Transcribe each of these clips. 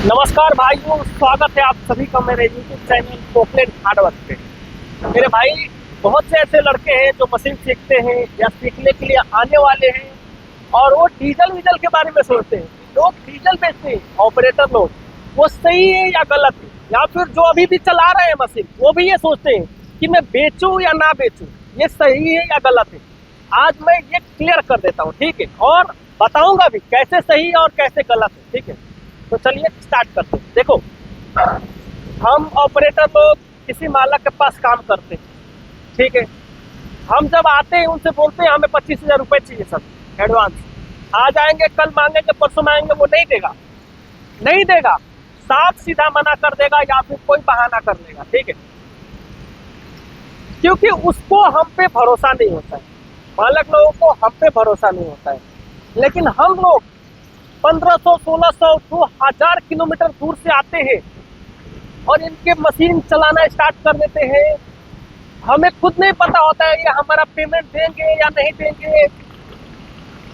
नमस्कार भाइयों, स्वागत है आप सभी का मेरे YouTube चैनल पोकलेट हार्डवर्क पे। मेरे भाई, बहुत से ऐसे लड़के हैं जो मशीन सीखते हैं या सीखने के लिए आने वाले हैं और वो डीजल वीजल के बारे में सोचते हैं। लोग डीजल बेचते हैं, ऑपरेटर लोग, वो सही है या गलत है, या फिर जो अभी भी चला रहे हैं मशीन वो भी ये सोचते हैं कि मैं बेचूं या ना बेचूं, ये सही है या गलत है। आज मैं ये क्लियर कर देता हूँ, ठीक है, और बताऊंगा भी कैसे सही है और कैसे गलत है, ठीक है। तो चलिए स्टार्ट करते हैं। देखो, हम ऑपरेटर लोग किसी मालक के पास काम करते हैं, ठीक है। हम जब आते हैं उनसे बोलते हैं हमें 25,000 रुपये चाहिए सर एडवांस। आज आएंगे, कल मांगेंगे, परसों मांगेंगे, वो नहीं देगा, नहीं देगा, साफ सीधा मना कर देगा या फिर कोई बहाना कर लेगा, ठीक है। क्योंकि उसको हम पे भरोसा नहीं होता है, मालक लोगों को हम पे भरोसा नहीं होता है। लेकिन हम लोग 1500, 1600, 2000 किलोमीटर दूर से आते हैं और इनके मशीन चलाना स्टार्ट कर देते हैं। हमें खुद नहीं पता होता है ये हमारा पेमेंट देंगे या नहीं देंगे।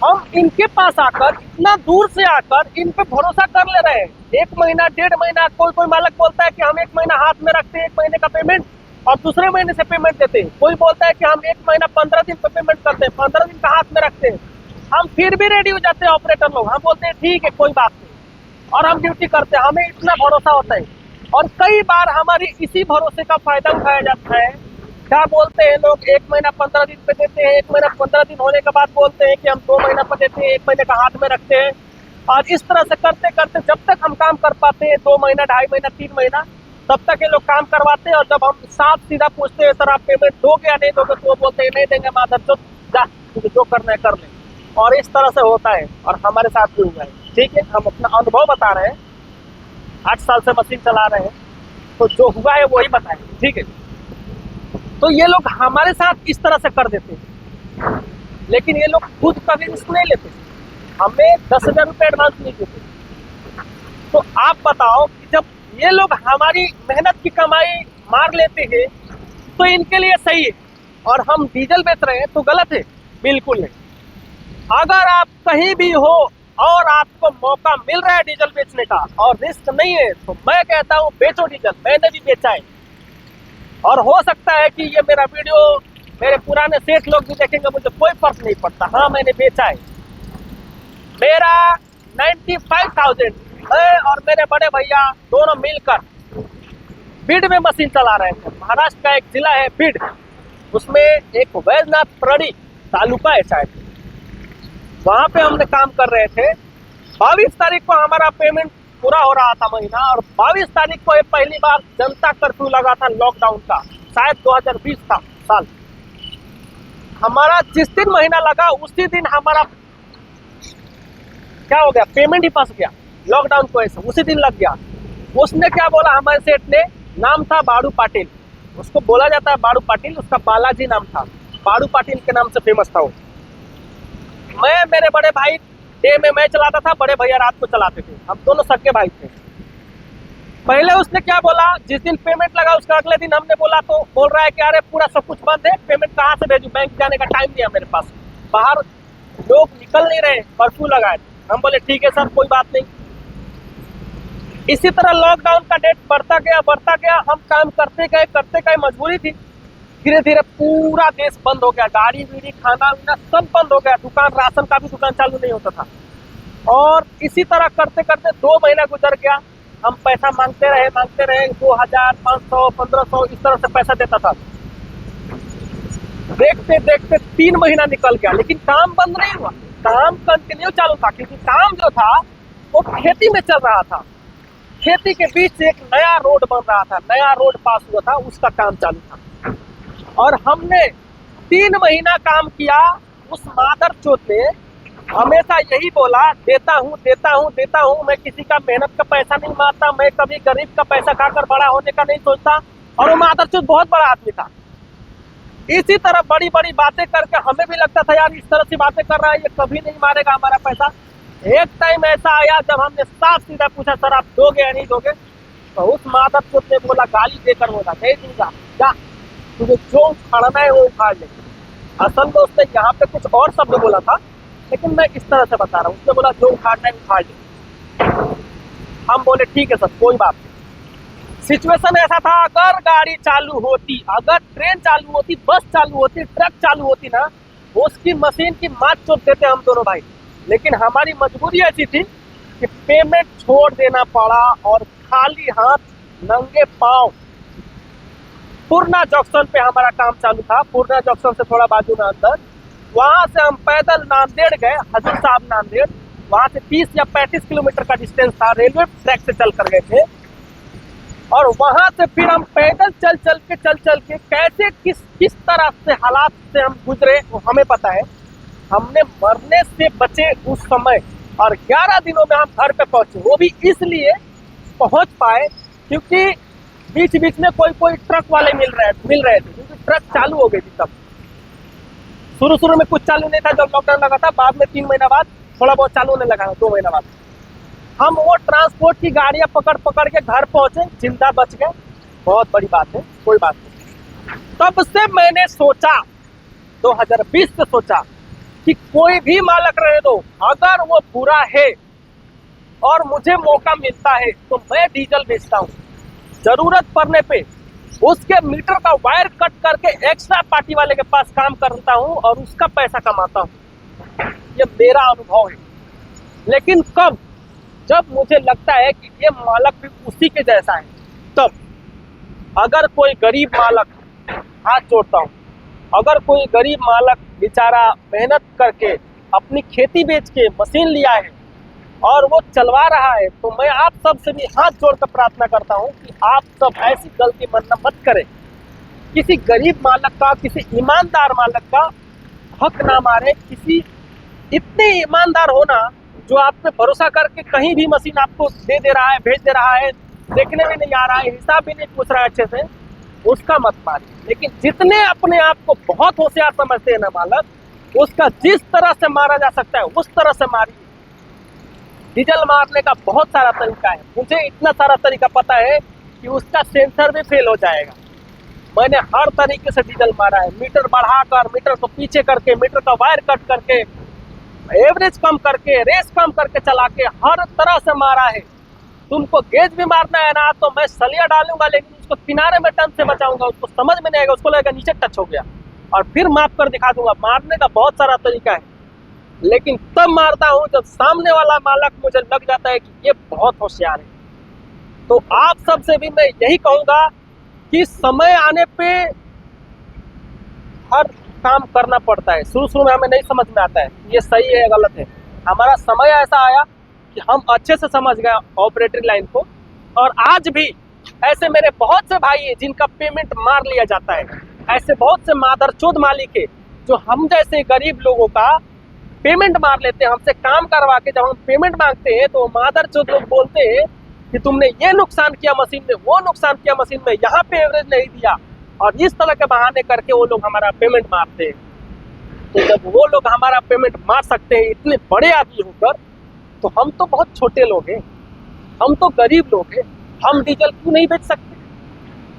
हम इनके पास आकर, इतना दूर से आकर इन पे भरोसा कर ले रहे हैं। 1 महीना, 1.5 महीना, कोई मालक बोलता है कि हम 1 महीना हाथ में रखते हैं, 1 महीने का पेमेंट, और दूसरे महीने से पेमेंट देते हैं। कोई बोलता है कि हम 1 महीना 15 दिन पे पेमेंट करते हैं, 15 दिन का हाथ में रखते हैं। हम फिर भी रेडी हो जाते हैं ऑपरेटर लोग, हम बोलते हैं ठीक है कोई बात नहीं, और हम ड्यूटी करते हैं। हमें इतना भरोसा होता है और कई बार हमारी इसी भरोसे का फायदा उठाया जाता है। क्या बोलते हैं लोग, 1 महीना 15 दिन पे देते हैं, 1 महीना 15 दिन होने के बाद बोलते हैं कि हम 2 महीना पे देते हैं, 1 महीने का हाथ में रखते हैं। और इस तरह से करते करते जब तक हम काम कर पाते हैं, 2 महीना, 2.5 महीना, 3 महीना, तब तक ये लोग काम करवाते हैं। और जब हम साफ सीधा पूछते हैं सर आप पेमेंट दोगे या नहीं दोगे, तो वो बोलते हैं नहीं देंगे माधर, तो जा तुझे जो करना है कर ले। और इस तरह से होता है और हमारे साथ भी हुआ है, ठीक है। हम अपना अनुभव बता रहे हैं, 8 साल से मशीन चला रहे हैं, तो जो हुआ है वही बताएंगे, ठीक है। तो ये लोग हमारे साथ इस तरह से कर देते हैं, लेकिन ये लोग खुद कभी रिस्क नहीं लेते। हमें 10,000 रुपये एडवांस नहीं देते। तो आप बताओ कि जब ये लोग हमारी मेहनत की कमाई मार लेते हैं तो इनके लिए सही है, और हम डीजल बेच रहे हैं तो गलत है? बिल्कुल नहीं। अगर आप कहीं भी हो और आपको मौका मिल रहा है डीजल बेचने का और रिस्क नहीं है, तो मैं कहता हूँ बेचो डीजल। मैंने भी बेचा है, और हो सकता है कि ये मेरा वीडियो मेरे पुराने सेठ लोग भी देखेंगे, मुझे कोई फर्क नहीं पड़ता। हाँ, मैंने बेचा है। मेरा 95,000 मैं और मेरे बड़े भैया दोनों मिलकर बीड में मशीन चला रहे थे। महाराष्ट्र का एक जिला है बीड, उसमें एक वैजनाथ प्रणी तालुका है शायद, वहां पे हमने काम कर रहे थे। 22 तारीख को हमारा पेमेंट पूरा हो रहा था महीना, और 22 तारीख को पहली बार जनता कर्फ्यू लगा था लॉकडाउन का, शायद 2020 था साल। हमारा जिस दिन महीना लगा उसी दिन हमारा क्या हो गया, पेमेंट ही फंस गया। लॉकडाउन को ऐसा उसी दिन लग गया। उसने क्या बोला, हमारे सेठ ने, नाम था बाड़ू पाटिल, उसको बोला जाता है बाड़ू पाटिल, उसका बालाजी नाम था, बाड़ू पाटिल के नाम से फेमस था वो। मैं, मेरे बड़े भाई डे में मैं चलाता था, बड़े भैया रात को चलाते थे, हम दोनों सगे भाई थे। पहले उसने क्या बोला, जिस दिन पेमेंट लगा उसका अगले दिन हमने बोला, तो बोल रहा है कि अरे पूरा सब कुछ बंद है, पेमेंट कहाँ से भेजूं, बैंक जाने का टाइम नहीं है मेरे पास, बाहर लोग निकल नहीं रहे, कर्फ्यू लगाए। हम बोले ठीक है सर कोई बात नहीं। इसी तरह लॉकडाउन का डेट बढ़ता गया, हम काम करते गए, मजबूरी थी। धीरे धीरे पूरा देश बंद हो गया, गाड़ी वीड़ी, खाना पीना सब बंद हो गया, दुकान, राशन का भी दुकान चालू नहीं होता था। और इसी तरह करते करते 2 महीना गुजर गया। हम पैसा मांगते रहे, 2000, 500, 1500 इस तरह से पैसा देता था। देखते देखते 3 महीना निकल गया, लेकिन काम बंद नहीं हुआ, काम कंटिन्यू चालू था। क्योंकि काम जो था वो खेती में चल रहा था, खेती के बीच से एक नया रोड बन रहा था, नया रोड पास हुआ था, उसका काम चालू था। और हमने 3 महीना काम किया। उस मादरचोद ने हमेशा यही बोला, देता हूँ, मैं किसी का मेहनत का पैसा नहीं मारता, मैं कभी गरीब का पैसा खाकर बड़ा होने का नहीं सोचता। और वो मादरचोद बहुत बड़ा आदमी था। इसी तरह बड़ी बड़ी बातें करके हमें भी लगता था यार इस तरह से बातें कर रहा है, ये कभी नहीं मारेगा हमारा पैसा। एक टाइम ऐसा आया जब हमने साफ सीधा पूछा सर आप दोगे या नहीं दोगे, तो उस मादरचोद ने बोला, गाली देकर बोला, नहीं दूंगा, जा तुझे जो उखाड़ना है वो उखाड़ ले। असल में उसने यहाँ पे कुछ और शब्द बोला था, लेकिन मैं इस तरह से बता रहा हूँ। उसने बोला जो उखाड़ना है उखाड़ ले। हम बोले ठीक है सर, कोई बात नहीं। सिचुएशन ऐसा था, अगर गाड़ी चालू होती, अगर ट्रेन चालू होती, बस चालू होती, ट्रक चालू होती ना, उसकी मशीन की मात चोट देते हम दोनों भाई। लेकिन हमारी मजबूरी ऐसी थी कि पेमेंट छोड़ देना पड़ा और खाली हाथ नंगे पांव पूर्णा जंक्शन पे हमारा काम चालू था। पूर्णा जंक्शन से थोड़ा बाजू में अंदर, वहां से हम पैदल नांदेड़ गए, हजूर साहब नांदेड़। वहां से 30 या 35 किलोमीटर का डिस्टेंस था, रेलवे ट्रैक से चल कर गए थे। और वहां से फिर हम पैदल चल चल के कैसे किस तरह से हालात से हम गुजरे वो हमें पता है। हमने मरने से बचे उस समय, और 11 दिनों में हम घर पे पहुंचे। वो भी इसलिए पहुंच पाए क्योंकि बीच बीच में कोई ट्रक वाले मिल रहे थे, क्योंकि ट्रक चालू हो गई थी तब। शुरू में कुछ चालू नहीं था जब लॉकडाउन लगा था, बाद में 3 महीना बाद थोड़ा बहुत चालू होने लगा, 2 महीना बाद। हम वो ट्रांसपोर्ट की गाड़ियां पकड़ के घर पहुंचे, जिंदा बच गए, बहुत बड़ी बात है, कोई बात नहीं। तब से मैंने सोचा, 2020 से सोचा कि कोई भी मालक रहे दो, अगर वो बुरा है और मुझे मौका मिलता है तो मैं डीजल बेचता हूँ। जरूरत पड़ने पे उसके मीटर का वायर कट करके एक्स्ट्रा पार्टी वाले के पास काम करता हूँ और उसका पैसा कमाता हूँ। ये मेरा अनुभव है। लेकिन कब, जब मुझे लगता है कि ये मालक भी उसी के जैसा है, तब। अगर कोई गरीब मालक, हाथ जोड़ता हूँ, अगर कोई गरीब मालक बेचारा मेहनत करके अपनी खेती बेच के मशीन लिया है और वो चलवा रहा है, तो मैं आप सब से भी हाथ जोड़कर प्रार्थना करता हूँ कि आप सब ऐसी गलती मत करें। किसी गरीब मालक का, किसी ईमानदार मालक का हक ना मारे। किसी इतने ईमानदार होना जो आप पे भरोसा करके कहीं भी मशीन आपको दे रहा है, भेज दे रहा है, देखने में नहीं आ रहा है, हिसाब भी नहीं पूछ रहा है अच्छे से, उसका मत मारिए। लेकिन जितने अपने आप को बहुत होशियार समझते हैं ना मालक, उसका जिस तरह से मारा जा सकता है उस तरह से मारिए। डीजल मारने का बहुत सारा तरीका है, मुझे इतना सारा तरीका पता है कि उसका सेंसर भी फेल हो जाएगा। मैंने हर तरीके से डीजल मारा है, मीटर बढ़ाकर, मीटर को पीछे करके, मीटर का वायर कट करके, एवरेज कम करके, रेस कम करके चला के, हर तरह से मारा है। तुमको गेज भी मारना है ना, तो मैं सलिया डालूंगा, लेकिन उसको किनारे में टन से बचाऊंगा, उसको समझ में नहीं आएगा, उसको लगेगा नीचे टच हो गया, और फिर माप कर दिखा दूंगा। मारने का बहुत सारा तरीका है, लेकिन तब मारता हूं जब सामने वाला मालक मुझे लग जाता है कि ये बहुत होशियार है। तो आप सबसे भी मैं यही कहूंगा कि समय आने पे हर काम करना पड़ता है। शुरू में हमें नहीं समझ में आता है ये सही है या गलत है। हमारा समय ऐसा आया कि हम अच्छे से समझ गए ऑपरेटिंग लाइन को, और आज भी ऐसे मेरे बहुत से भाई हैं जिनका पेमेंट मार लिया जाता है। ऐसे बहुत से मादरचोद मालिक है जो हम जैसे गरीब लोगों का पेमेंट मार लेते हैं। हमसे काम करवा के जब हम पेमेंट मांगते हैं तो मादरचोद लोग बोलते हैं कि तुमने ये नुकसान किया मशीन में, वो नुकसान किया मशीन में, यहाँ पे एवरेज नहीं दिया, और इस तरह के बहाने करके वो लोग हमारा पेमेंट मारते हैं। तो जब वो लोग हमारा पेमेंट मार सकते हैं इतने बड़े आदमी होकर, तो हम तो बहुत छोटे लोग हैं, हम तो गरीब लोग हैं, हम डीजल क्यों नहीं बेच सकते?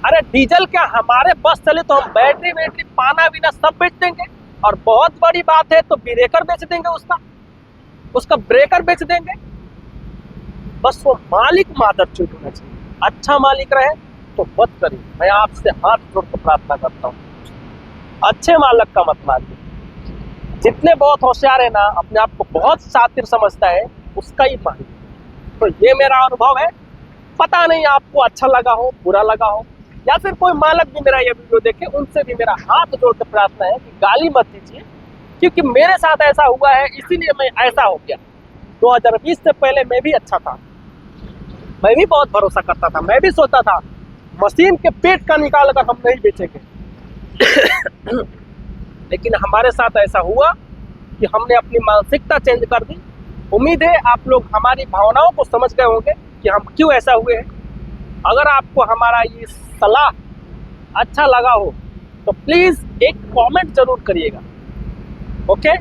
अरे डीजल क्या, हमारे बस चले तो हम बैटरी पाना बिना सब बेच देंगे, और बहुत बड़ी बात है तो ब्रेकर बेच देंगे, उसका ब्रेकर बेच देंगे। बस वो मालिक मादरचोद होना चाहिए। अच्छा मालिक रहे तो मत करिए। मैं आपसे हाथ जोड़ कर प्रार्थना करता हूँ, अच्छे मालक का मत मारिए। जितने बहुत होशियार है ना, अपने आप को बहुत शातिर समझता है, उसका ही मारिए। तो ये मेरा अनुभव है। पता नहीं आपको अच्छा लगा हो, बुरा लगा हो, या फिर कोई मालक भी मेरा ये वीडियो देखे, उनसे भी मेरा हाथ जोड़ कर प्रार्थना है कि गाली मत दीजिए, क्योंकि मेरे साथ ऐसा हुआ है, इसीलिए मैं ऐसा हो गया। 2020 से पहले मैं भी अच्छा था, मैं भी बहुत भरोसा करता था, मैं भी सोचता था मशीन के पेट का निकाल कर हम नहीं बेचेंगे। लेकिन हमारे साथ ऐसा हुआ कि हमने अपनी मानसिकता चेंज कर दी। उम्मीद है आप लोग हमारी भावनाओं को समझ गए होंगे कि हम क्यों ऐसा हुए हैं। अगर आपको हमारा ये सलाह अच्छा लगा हो तो प्लीज एक कमेंट जरूर करिएगा। ओके।